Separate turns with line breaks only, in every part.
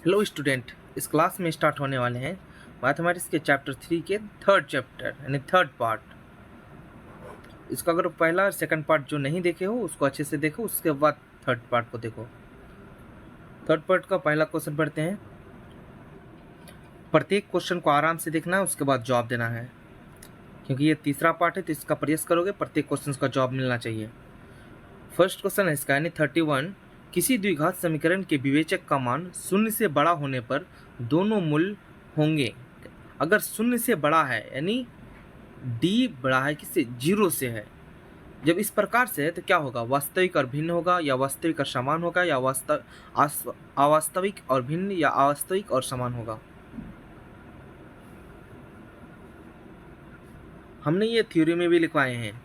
Hello student, इस class में start होने वाले हैं मैथमेटिक्स के चैप्टर 3 के थर्ड चैप्टर यानी थर्ड पार्ट। इसका अगर पहला और सेकंड पार्ट जो नहीं देखे हो उसको अच्छे से देखो, उसके बाद थर्ड पार्ट को देखो। थर्ड पार्ट का पहला क्वेश्चन पढ़ते हैं। प्रत्येक क्वेश्चन को आराम से देखना है, उसके बाद जवाब देना है, क्योंकि ये तीसरा पार्ट है तो इसका प्रयास करोगे प्रत्येक क्वेश्चन का जवाब मिलना चाहिए। फर्स्ट क्वेश्चन है इसका यानी 31। किसी द्विघात समीकरण के विवेचक का मान शून्य से बड़ा होने पर दोनों मूल होंगे। अगर शून्य से बड़ा है यानी डी बड़ा है किससे, जीरो से है। जब इस प्रकार से है तो क्या होगा, वास्तविक और भिन्न होगा या वास्तविक और समान होगा या अवास्तविक और भिन्न या अवास्तविक और समान होगा। हमने ये थ्योरी में भी लिखवाए हैं।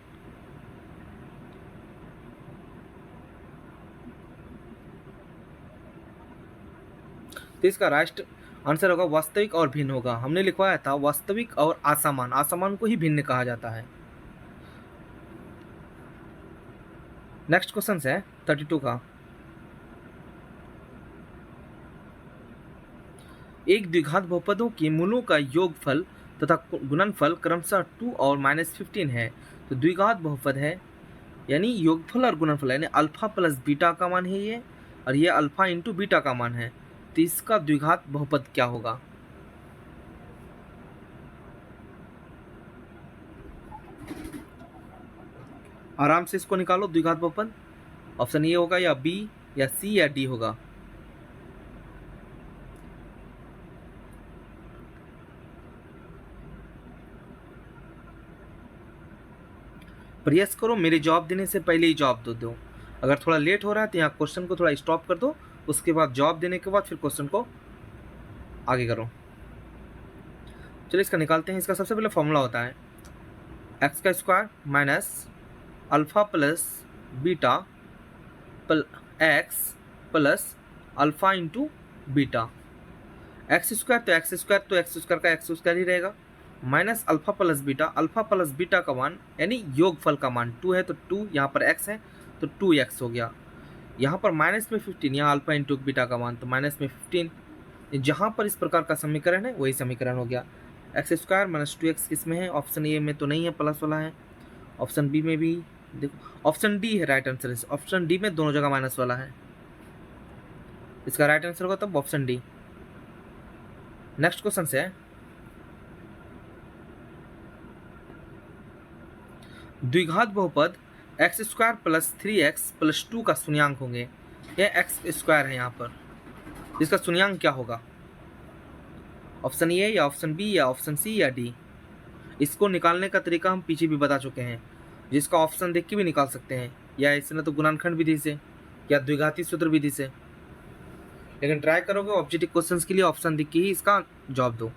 तो इसका राइट आंसर होगा वास्तविक और भिन्न होगा। हमने लिखवाया था वास्तविक और असमान, असमान को ही भिन्न कहा जाता है। नेक्स्ट क्वेश्चन है 32 का। एक द्विघात बहुपदों के मूलों का योगफल तथा गुणनफल क्रमशः 2 और -15 है। तो द्विघात बहुपद है यानी योगफल और गुणनफल यानी अल्फा प्लस बीटा का मान है ये, और ये अल्फा इंटू बीटा का मान है। तो इसका द्विघात बहुपद क्या होगा? आराम से इसको निकालो द्विघात बहुपद। ऑप्शन ए होगा या बी या सी या डी होगा। प्रयास करो मेरे जवाब देने से पहले ही जवाब दो। अगर थोड़ा लेट हो रहा है तो यहाँ क्वेश्चन को थोड़ा स्टॉप कर दो, उसके बाद जवाब देने के बाद फिर क्वेश्चन को आगे करो। चलिए इसका निकालते हैं। इसका सबसे पहले फॉर्मूला होता है एक्स का square minus alpha plus beta x plus alpha into beta. X square तो एक्स स्क्वायर तो एक्स स्क्वायर का एक्स स्क्वायर ही रहेगा, माइनस अल्फा प्लस बीटा का मान यानी योगफल का मान 2 है तो 2, यहाँ पर x है तो 2x हो गया। यहाँ पर माइनस में 15, यहाँ अल्फा इंटू बीटा का मान तो माइनस में 15। जहाँ पर इस प्रकार का समीकरण है वही समीकरण हो गया। एक्स स्क्वायर माइनस 2x किस में है? ऑप्शन ए में तो नहीं है, प्लस वाला है। ऑप्शन बी में भी देखो, ऑप्शन डी है राइट आंसर। ऑप्शन डी में दोनों जगह माइनस वाला है, इसका राइट आंसर होगा तब ऑप्शन डी। नेक्स्ट क्वेश्चन से है द्विघात बहुपद x square plus 3x plus 2 का शून्यांक होंगे। यह एक्स स्क्वायर है यहाँ पर, इसका शून्यांक क्या होगा? ऑप्शन ए या ऑप्शन बी या ऑप्शन सी या डी। इसको निकालने का तरीका हम पीछे भी बता चुके हैं, जिसका ऑप्शन देख के भी निकाल सकते हैं, या इसने तो गुणनखंड विधि से या द्विघाती सूत्र विधि से। लेकिन ट्राई करोगे ऑब्जेक्टिव क्वेश्चंस के लिए ऑप्शन देख के ही इसका जवाब दो।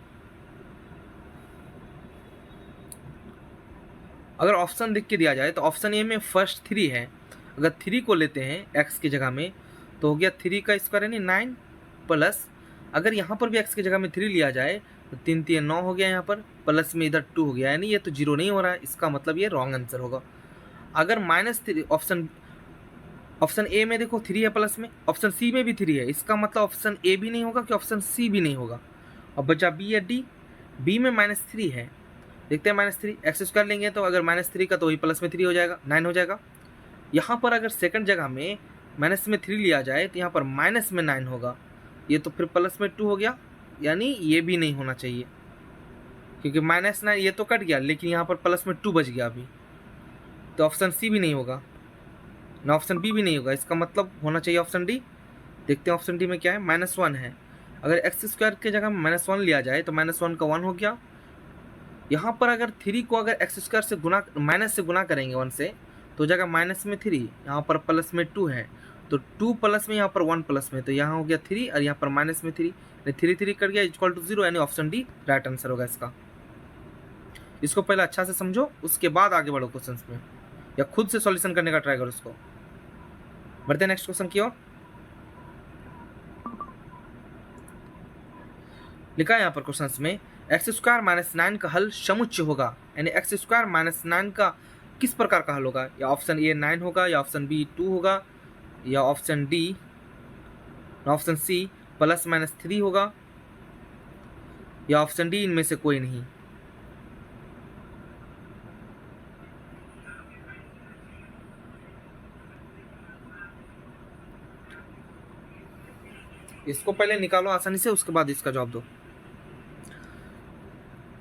अगर ऑप्शन देख के दिया जाए तो ऑप्शन ए में फर्स्ट 3 है। अगर 3 को लेते हैं एक्स की जगह में तो हो गया 3 का स्क्वायर यानी 9 प्लस, अगर यहाँ पर भी एक्स की जगह में 3 लिया जाए तो 3 3 9 हो गया, यहाँ पर प्लस में इधर 2 हो गया, यानी ये तो 0 नहीं हो रहा है, इसका मतलब ये रॉन्ग आंसर होगा। अगर -3 ऑप्शन ए में देखो 3 है प्लस में, ऑप्शन सी में भी 3 है, इसका मतलब ऑप्शन ए भी नहीं होगा कि ऑप्शन सी भी नहीं होगा। अब बचा बी या डी। बी में -3 है, देखते हैं -3 एक्स स्क्वायर लेंगे तो अगर -3 का तो वही प्लस में 3 हो जाएगा, 9 हो जाएगा। यहाँ पर अगर सेकंड जगह में माइनस में 3 लिया जाए तो यहाँ पर माइनस में 9 होगा, ये तो फिर प्लस में 2 हो गया, यानी ये भी नहीं होना चाहिए क्योंकि -9 ये तो कट गया, लेकिन यहाँ पर प्लस में 2 बच गया अभी, तो ऑप्शन सी भी नहीं होगा ना ऑप्शन बी भी नहीं होगा, इसका मतलब होना चाहिए ऑप्शन डी। देखते हैं ऑप्शन डी में क्या है, -1 है। अगर एक्स स्क्वायर की जगह में -1 लिया जाए तो -1 का 1 हो गया। यहाँ पर अगर 3 को अगर एक्स स्क्वायर से गुना माइनस से गुना करेंगे 1 से तो जगह माइनस में 3, यहाँ पर प्लस में 2 है तो 2 प्लस में यहाँ पर 1 प्लस में, तो यहाँ हो गया 3 और यहाँ पर माइनस में 3, 3 3 कट गया इक्वल टू 0, यानी ऑप्शन डी राइट आंसर होगा इसका। इसको पहले अच्छा से समझो, उसके बाद आगे बढ़ो क्वेश्चन में, या खुद से सॉल्यूशन करने का ट्राई करो इसको। बढ़ते हैं नेक्स्ट क्वेश्चन की ओर। लिखा है यहाँ पर क्वेश्चन में एक्स स्क्वायर माइनस 9 का हल समुच्चय होगा, यानी एक्स स्क्वायर माइनस 9 का किस प्रकार का हल होगा? या ऑप्शन ए 9 होगा, या ऑप्शन बी 2 होगा, या option D option C plus minus 3 होगा, या ऑप्शन डी इनमें से कोई नहीं। इसको पहले निकालो आसानी से, उसके बाद इसका जवाब दो।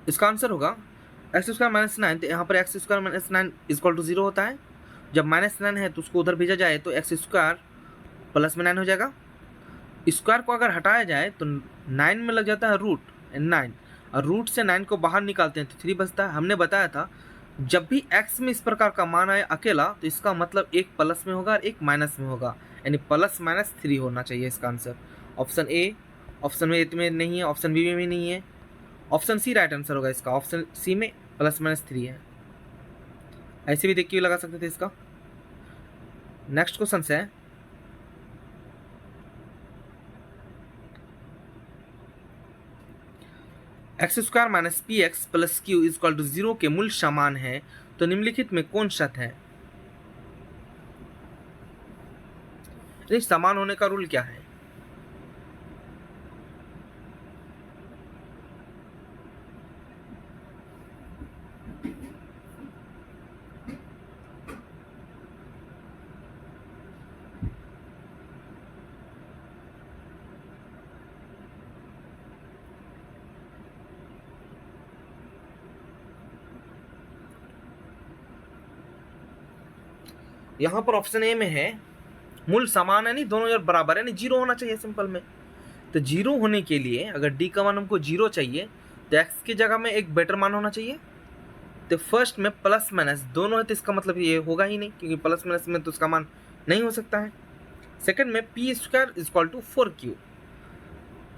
इसका आंसर होगा एक्स स्क्वायर माइनस 9। तो यहाँ पर x square minus 9 equal to 0 होता है। जब माइनस 9 है तो उसको उधर भेजा जाए तो एक्स स्क्वायर प्लस में 9 हो जाएगा। स्क्वायर को अगर हटाया जाए तो 9 में लग जाता है रूट 9, और रूट से 9 को बाहर निकालते हैं तो 3 बचता है। हमने बताया था जब भी x में इस प्रकार का मान आए अकेला तो इसका मतलब एक प्लस में होगा और एक माइनस में होगा, यानी प्लस माइनस 3 होना चाहिए इसका आंसर। ऑप्शन ए, ऑप्शन में नहीं है, ऑप्शन बी में भी नहीं है, ऑप्शन सी राइट आंसर होगा इसका। ऑप्शन सी में प्लस माइनस 3 है। ऐसे भी देख के लगा सकते थे इसका। नेक्स्ट क्वेश्चन है x square minus p x plus q is equal to 0 के मूल समान है, तो निम्नलिखित में कौन सत्य है? समान होने का रूल क्या है? यहाँ पर ऑप्शन ए में है मूल समान है, नहीं दोनों यार बराबर है, नहीं 0 होना चाहिए सिंपल में। तो 0 होने के लिए अगर डी का मान हमको 0 चाहिए तो एक्स की जगह में एक बेटर मान होना चाहिए। तो फर्स्ट में प्लस माइनस दोनों है तो इसका मतलब ये होगा ही नहीं, क्योंकि प्लस माइनस में तो उसका मान नहीं हो सकता है। सेकंड में p square is equal to 4q।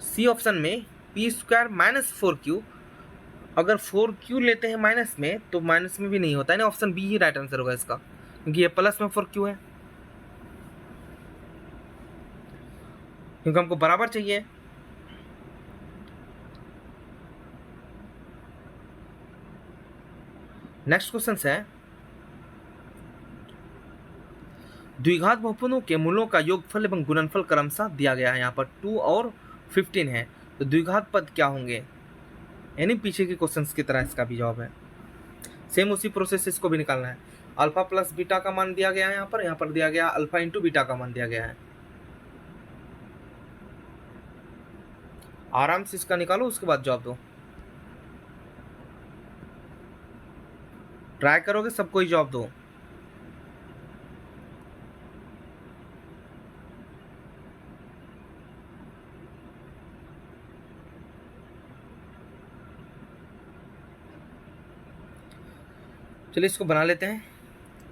C option में पी स्क्वायर माइनस 4q, अगर 4q लेते हैं माइनस में तो माइनस में भी नहीं होता है ना, ऑप्शन बी ही राइट आंसर होगा इसका, क्योंकि ये प्लस में 4q है, क्योंकि हमको बराबर चाहिए। नेक्स्ट क्वेश्चन है द्विघात बहुपदों के मूलों का योगफल एवं गुणनफल क्रमशः दिया गया है। यहाँ पर 2 और 15 है, तो द्विघात पद क्या होंगे? यानी पीछे के क्वेश्चंस की तरह इसका भी जवाब है। सेम उसी प्रोसेस से इसको भी निकालना है। अल्फा प्लस बीटा का मान दिया गया है, यहाँ पर दिया गया अल्फा इंटू बीटा का मान दिया गया है। आराम से इसका निकालो, उसके बाद जवाब दो। ट्राई करोगे सबको ही जवाब दो। चलिए इसको बना लेते हैं।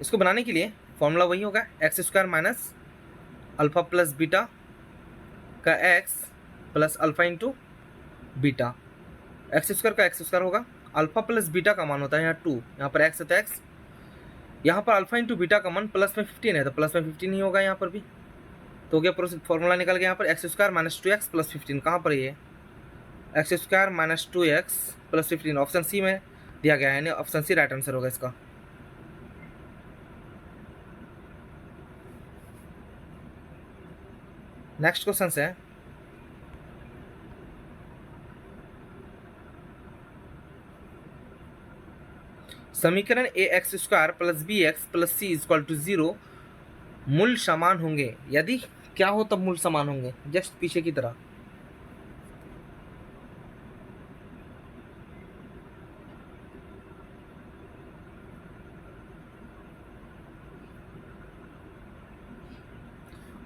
इसको बनाने के लिए फॉर्मूला वही होगा, x square minus alpha plus beta का x plus alpha into beta. X square का एक्स स्क्वायर होगा, अल्फा प्लस बीटा का मान होता है यहाँ 2, यहाँ पर एक्स है तो एक्स, यहाँ पर अल्फा इंटू बीटा का मान प्लस में 15 है तो प्लस में 15 ही होगा यहाँ पर भी। तो हो गया प्रोसेस, फॉर्मूला निकल गया। यहाँ पर x square minus 2x plus 15, कहाँ पर ये x square minus 2x plus 15 option C में दिया गया है, ऑप्शन सी राइट आंसर होगा इसका। नेक्स्ट क्वेश्चन है समीकरण a x square plus b x plus c equal to 0 मूल समान होंगे, यदि क्या हो तब मूल समान होंगे, जस्ट पीछे की तरह।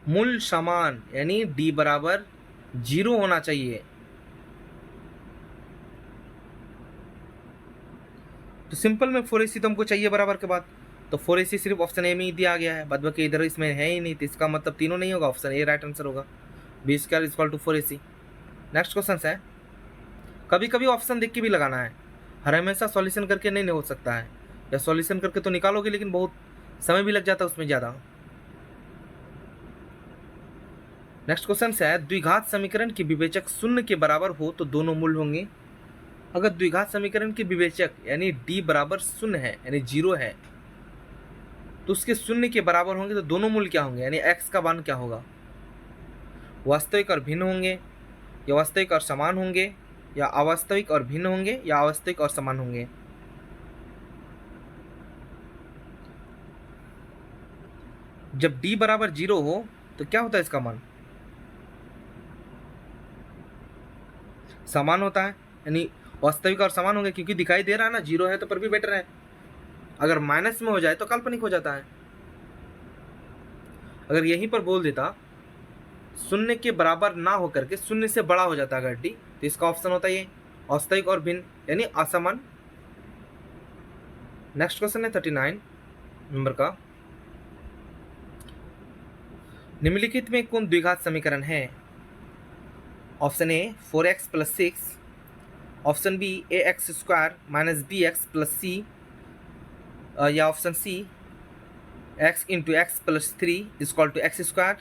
मूल समान यानी d बराबर 0 होना चाहिए। तो सिंपल में 4ac तो हमको चाहिए बराबर के बाद, तो 4ac सिर्फ ऑप्शन ए में ही दिया गया है, बाद बाकी इधर इसमें है ही नहीं, तो इसका मतलब तीनों नहीं होगा, ऑप्शन ए राइट आंसर होगा। B square equal to 4ac। Next question है कभी कभी ऑप्शन देख के भी लगाना है, हर हमेशा सॉल्यूशन करके नहीं हो सकता है, या सॉल्यूशन करके तो निकालोगे लेकिन बहुत समय भी लग जाता है उसमें ज़्यादा। नेक्स्ट क्वेश्चन है द्विघात समीकरण के विवेचक शून्य के बराबर हो तो दोनों मूल होंगे। अगर द्विघात समीकरण के विवेचक यानी d बराबर 0 है यानी 0 है तो उसके शून्य के बराबर होंगे तो दोनों मूल क्या होंगे, यानी x का मान क्या होगा, वास्तविक और भिन्न होंगे, ये वास्तविक और समान होंगे, या अवास्तविक और भिन्न होंगे, या अवास्तविक और समान होंगे। जब d बराबर 0 हो तो क्या होता है इसका मान? समान होता है, यानी वास्तविक और समान होंगे, क्योंकि दिखाई दे रहा है ना 0 है तो पर भी बेटर है। अगर माइनस में हो जाए तो काल्पनिक हो जाता है। अगर यहीं पर बोल देता शून्य के बराबर ना होकर के शून्य से बड़ा हो जाता अगर d, तो इसका ऑप्शन होता है ये वास्तविक और भिन्न, यानी असमान। नेक्स्ट क्वेश्चन है 39 नंबर का। निम्नलिखित में कौन द्विघात समीकरण है? Option A 4x + 6, option B ax² - bx + c, या option C x × x + 3 = x²,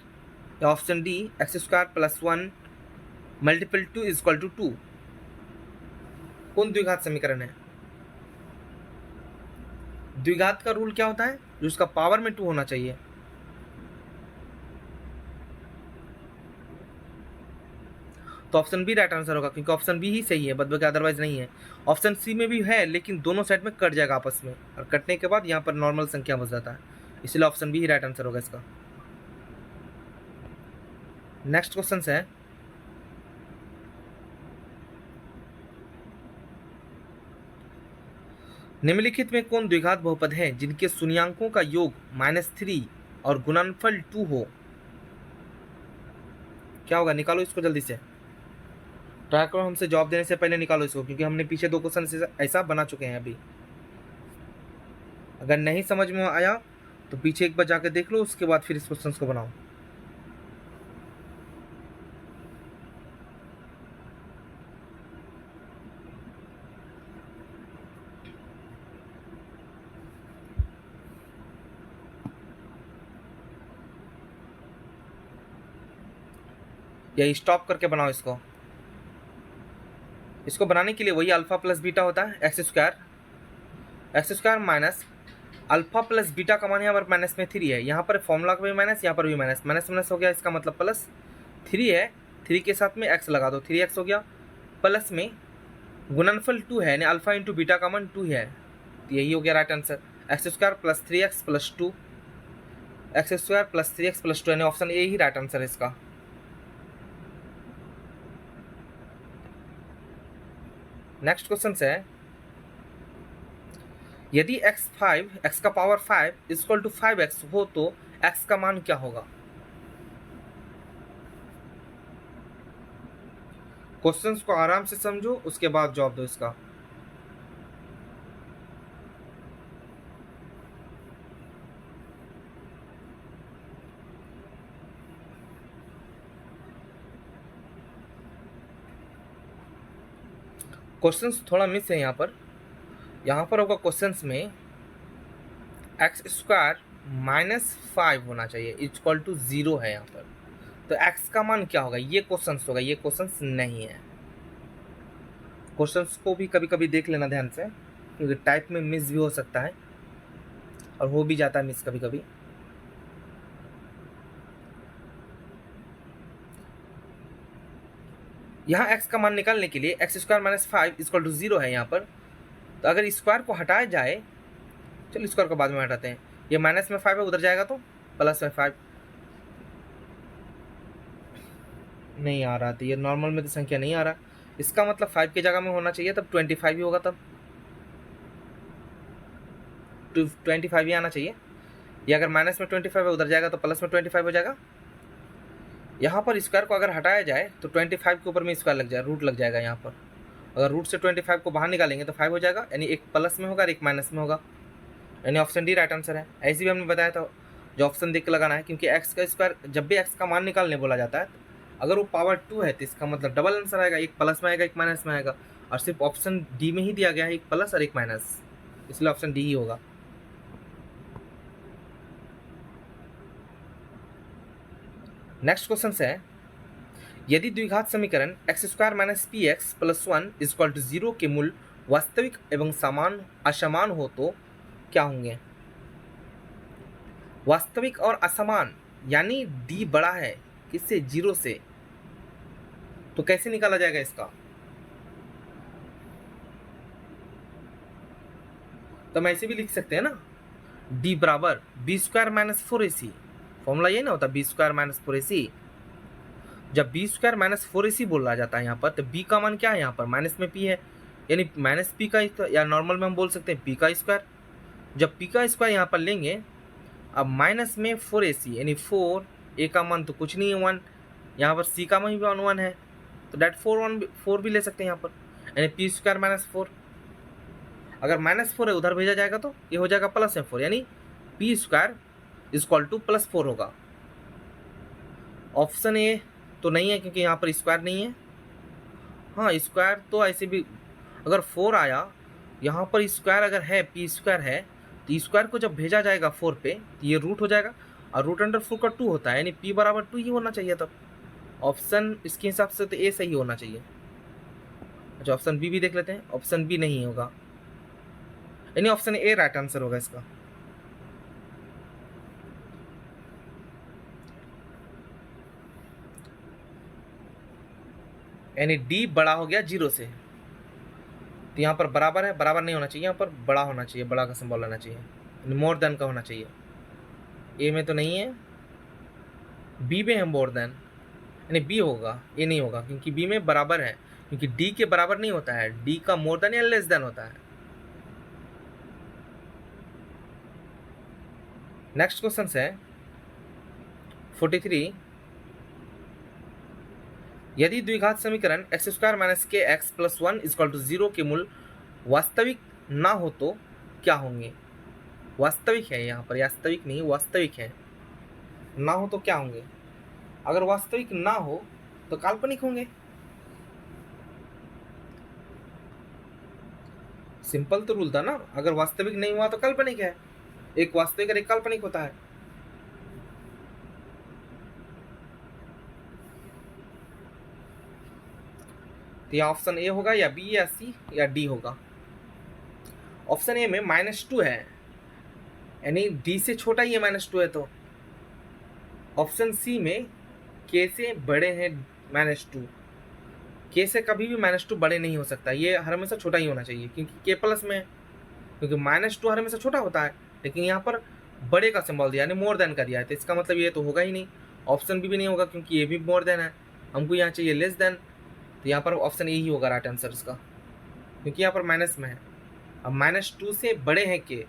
या ऑप्शन डी x² + 1 × 2 = 2। कौन द्विघात समीकरण है? द्विघात का रूल क्या होता है? जो उसका पावर में 2 होना चाहिए। तो ऑप्शन बी राइट आंसर होगा, क्योंकि ऑप्शन बी ही सही है, बदबके अदरवाइज नहीं है। ऑप्शन सी में भी है, लेकिन दोनों साइड में कट जाएगा आपस में, और कटने के बाद यहाँ पर नॉर्मल संख्या बच जाता है, इसलिए ऑप्शन बी ही राइट आंसर होगा इसका। नेक्स्ट क्वेश्चन है निम्नलिखित में कौन द्विघात बहुपद है जिनके शून्यांकों का योग -3 और गुणनफल 2 हो? क्या होगा? निकालो इसको जल्दी से, ट्राई करो हमसे जवाब देने से पहले निकालो इसको, क्योंकि हमने पीछे 2 क्वेश्चन ऐसा बना चुके हैं अभी। अगर नहीं समझ में आया तो पीछे एक बार जाकर देख लो, उसके बाद फिर इस क्वेश्चन को बनाओ। या स्टॉप करके बनाओ इसको। इसको बनाने के लिए वही अल्फा प्लस बीटा होता है, x² minus alpha plus beta का मान यहाँ पर -3 है। यहाँ पर फॉर्मूला का भी माइनस, यहाँ पर भी माइनस, माइनस हो गया, इसका मतलब +3 है। 3 के साथ में x लगा दो, 3x हो गया। प्लस में गुणनफल 2 है, यानी अल्फा इंटू बीटा का मान 2 है, तो यही हो गया right answer. x² + 3x + 2, x² + 3x + 2, यानी option A he right answer है इसका। नेक्स्ट क्वेश्चन है यदि x का पावर 5 = 5x हो तो x का मान क्या होगा? क्वेश्चंस को आराम से समझो, उसके बाद जवाब दो इसका। क्वेश्चंस थोड़ा मिस है यहाँ पर होगा क्वेश्चंस में x² - 5 होना चाहिए = 0 है यहाँ पर, तो x का मान क्या होगा? ये क्वेश्चंस होगा, ये क्वेश्चंस नहीं है। क्वेश्चंस को भी कभी कभी देख लेना ध्यान से, क्योंकि टाइप में मिस भी हो सकता है, और हो भी जाता है मिस कभी कभी। यहाँ x का मान निकालने के लिए x² - 5 = 0 है यहाँ पर, तो अगर स्क्वायर को हटाया जाए, चलो स्क्वायर को बाद में हटाते हैं, ये माइनस में 5 है, उधर जाएगा तो प्लस में 5 नहीं आ रहा, तो ये नॉर्मल में तो संख्या नहीं आ रहा, इसका मतलब 5 की जगह में होना चाहिए, तब 25 ही होगा, तब 25 ही आना चाहिए। ये अगर माइनस में 25 है, उधर जाएगा तो प्लस में 25 हो जाएगा। यहाँ पर स्क्वायर को अगर हटाया जाए तो 25 के ऊपर में स्क्वायर लग जाएगा, रूट लग जाएगा यहाँ पर। अगर रूट से 25 को बाहर निकालेंगे तो 5 हो जाएगा, यानी एक प्लस में होगा और एक माइनस में होगा, यानी ऑप्शन डी राइट आंसर है। ऐसे भी हमने बताया था, जो ऑप्शन देख के लगाना है, क्योंकि एक्स का स्क्वायर जब भी एक्स का मान निकालने बोला जाता है, अगर वो पावर 2 है तो इसका मतलब डबल आंसर आएगा, एक प्लस में आएगा एक माइनस में आएगा, और सिर्फ ऑप्शन डी में ही दिया गया है एक प्लस और एक माइनस, इसलिए ऑप्शन डी ही होगा। नेक्स्ट क्वेश्चन है यदि द्विघात समीकरण x² - px + 1 = 0 के मूल वास्तविक एवं असमान हो तो क्या होंगे? वास्तविक और असमान, यानी d बड़ा है किससे? 0 से, तो कैसे निकाला जाएगा इसका? तो हम ऐसे भी लिख सकते हैं ना, डी बराबर B square minus 4ac। Formula ये ना होता, बी स्क्वायर माइनस 4ac। जब बी स्क्वायर माइनस 4ac बोला जाता है यहाँ पर, तो बी का मान क्या है यहाँ पर? माइनस में पी है, यानी माइनस पी का, या नॉर्मल में हम बोल सकते हैं पी का स्क्वायर। जब पी का स्क्वायर यहाँ पर लेंगे, अब माइनस में 4ac यानी 4, ए का मान तो कुछ नहीं है 1, यहाँ पर सी का मान भी 1 है, तो डेट 4 भी ले सकते हैं यहाँ पर, यानी पी स्क्वायर माइनस 4। अगर माइनस 4 है उधर भेजा जाएगा तो ये हो जाएगा प्लस में 4, यानी P square equal two plus 4 होगा। ऑप्शन ए तो नहीं है क्योंकि यहाँ पर स्क्वायर नहीं है। हाँ स्क्वायर तो ऐसे भी, अगर 4 आया यहाँ पर स्क्वायर अगर है, पी स्क्वायर है, तो स्क्वायर को जब भेजा जाएगा 4 पे तो ये रूट हो जाएगा, और रूट अंडर 4 का 2 होता है, यानी पी बराबर 2 ही होना चाहिए। तब ऑप्शन इसके हिसाब से तो ए सही होना चाहिए। अच्छा ऑप्शन बी भी देख लेते हैं, ऑप्शन बी नहीं होगा, यानी ऑप्शन ए राइट आंसर होगा इसका। यानी डी बड़ा हो गया 0 से, तो यहाँ पर बराबर है, बराबर नहीं होना चाहिए, यहाँ पर बड़ा होना चाहिए, बड़ा का सिंबल लेना चाहिए, मोर देन का होना चाहिए। ए में तो नहीं है, बी में है मोर देन, यानी बी होगा, ए नहीं होगा, क्योंकि बी में बराबर है, क्योंकि डी के बराबर नहीं होता है, डी का मोर देन या लेस देन होता है। नेक्स्ट क्वेश्चन है 43, यदि द्विघात समीकरण एक्स स्क्वायर माइनस के एक्स प्लस 1 इक्वल टू 0 के मूल वास्तविक ना हो तो क्या होंगे? वास्तविक है यहाँ पर, वास्तविक नहीं वास्तविक है, ना हो तो क्या होंगे? अगर वास्तविक ना हो तो काल्पनिक होंगे। सिंपल तो रूल था ना, अगर वास्तविक नहीं हुआ तो काल्पनिक है, एक वास्तविक और एक काल्पनिक होता है। तो यह ऑप्शन ए होगा, या बी या सी या डी होगा। ऑप्शन ए में -2 है, यानी डी से छोटा ही है -2 है, तो ऑप्शन सी में के से बड़े हैं -2, के से कभी भी -2 बड़े नहीं हो सकता, ये हर हमेशा छोटा ही होना चाहिए, क्योंकि के प्लस में है, क्योंकि -2 हर हमेशा छोटा होता है, लेकिन यहाँ पर बड़े का सिंबल दिया, यानी मोर देन का दिया है, तो इसका मतलब ये तो होगा ही नहीं। ऑप्शन बी भी नहीं होगा क्योंकि ये भी मोर देन है, हमको यहाँ चाहिए लेस देन, तो यहाँ पर ऑप्शन ए ही होगा राइट आंसर इसका, क्योंकि यहाँ पर माइनस में है। अब -2 से बड़े हैं के।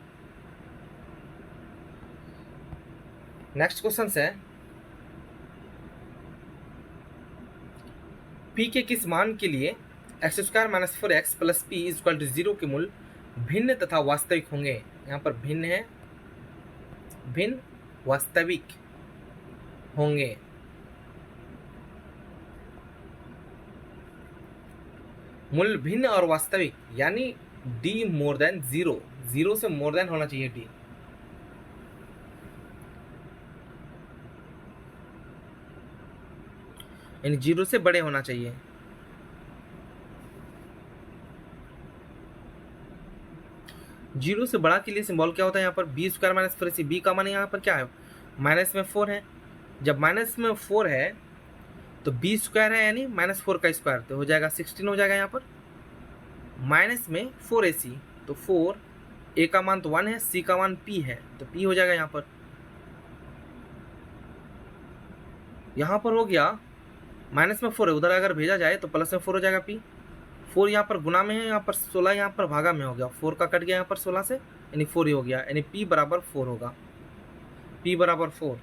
नेक्स्ट क्वेश्चन है, पी के किस मान के लिए x square minus 4x plus p equal to 0 के मूल भिन्न तथा वास्तविक होंगे? यहाँ पर भिन्न है, भिन्न वास्तविक होंगे। मूल भिन्न और वास्तविक, यानी डी मोर देन 0, 0 से मोर देन होना चाहिए डी। यानी 0 से बड़े होना चाहिए। जीरो से बड़ा के लिए सिंबल क्या होता है? यहाँ पर B square minus 4ac, B का मान यहाँ पर क्या है? माइनस में 4 है, जब माइनस में 4 है तो बी स्क्वायर है, यानी -4 का स्क्वायर, तो हो जाएगा 16 हो जाएगा यहाँ पर। माइनस में 4ac, तो 4, ए का मान तो 1 है, सी का मान p है, तो p हो जाएगा यहाँ पर। यहाँ पर हो गया माइनस में 4 है, उधर अगर भेजा जाए तो प्लस में 4 हो जाएगा p। 4 यहाँ पर गुना में है, यहाँ पर 16 यहाँ पर भागा में हो गया, 4 का कट गया यहाँ पर 16 से, यानी 4 ही हो गया, यानी p बराबर 4 होगा। p बराबर 4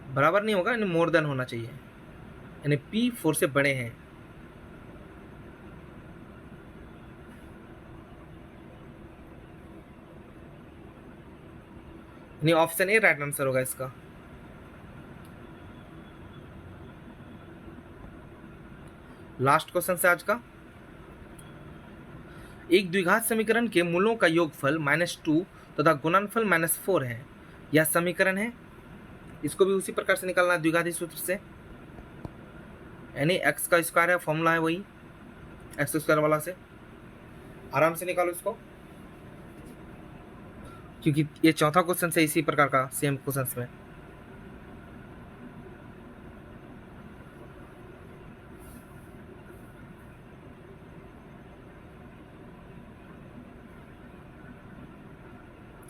बराबर नहीं होगा, यानी मोर देन होना चाहिए, यानी p 4 से बड़े हैं। यानी ऑप्शन ए राइट आंसर होगा इसका। लास्ट क्वेश्चन से आज का, एक द्विघात समीकरण के मूलों का योगफल -2 तथा गुणनफल -4 है, यह समीकरण है। इसको भी उसी प्रकार से निकालना है द्विघाती सूत्र से, यानी x का स्क्वायर है, फॉर्मूला है वही एक्स स्क्वायर वाला से, आराम से निकालो इसको, क्योंकि ये चौथा क्वेश्चन से इसी प्रकार का सेम क्वेश्चन में।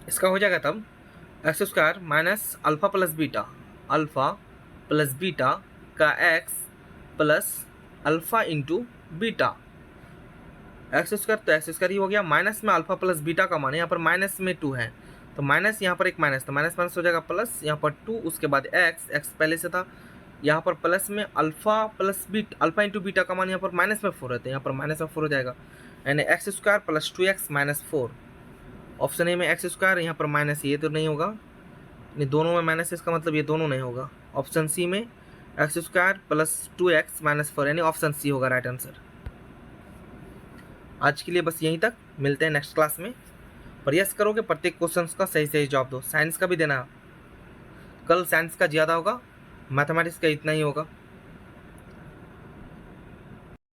इसका हो जाएगा तब x square minus alpha plus beta, alpha plus beta का x plus alpha into beta x square, तो एक्स स्क्वायर ही हो गया, माइनस में अल्फ़ा प्लस बीटा का मान यहाँ पर माइनस में 2 है, तो माइनस यहाँ पर एक माइनस, तो माइनस माइनस हो जाएगा प्लस, यहाँ पर 2, उसके बाद एक्स, एक्स पहले से था, यहाँ पर प्लस में alpha plus beta, alpha into beta का मान यहाँ पर माइनस में 4 है, तो यहाँ पर माइनस में 4 हो जाएगा, यानी x square plus 2x minus 4। Option A में एक्स स्क्वायर, यहाँ पर माइनस, ये तो नहीं होगा, नहीं दोनों में माइनस, इसका मतलब ये दोनों नहीं होगा। ऑप्शन सी में x square plus 2x minus 4, यानी ऑप्शन सी होगा राइट आंसर। आज के लिए बस यहीं तक, मिलते हैं नेक्स्ट क्लास में। प्रयास करो कि प्रत्येक क्वेश्चन का सही सही जवाब दो। साइंस का भी देना, कल साइंस का ज़्यादा होगा, मैथमेटिक्स का इतना ही होगा।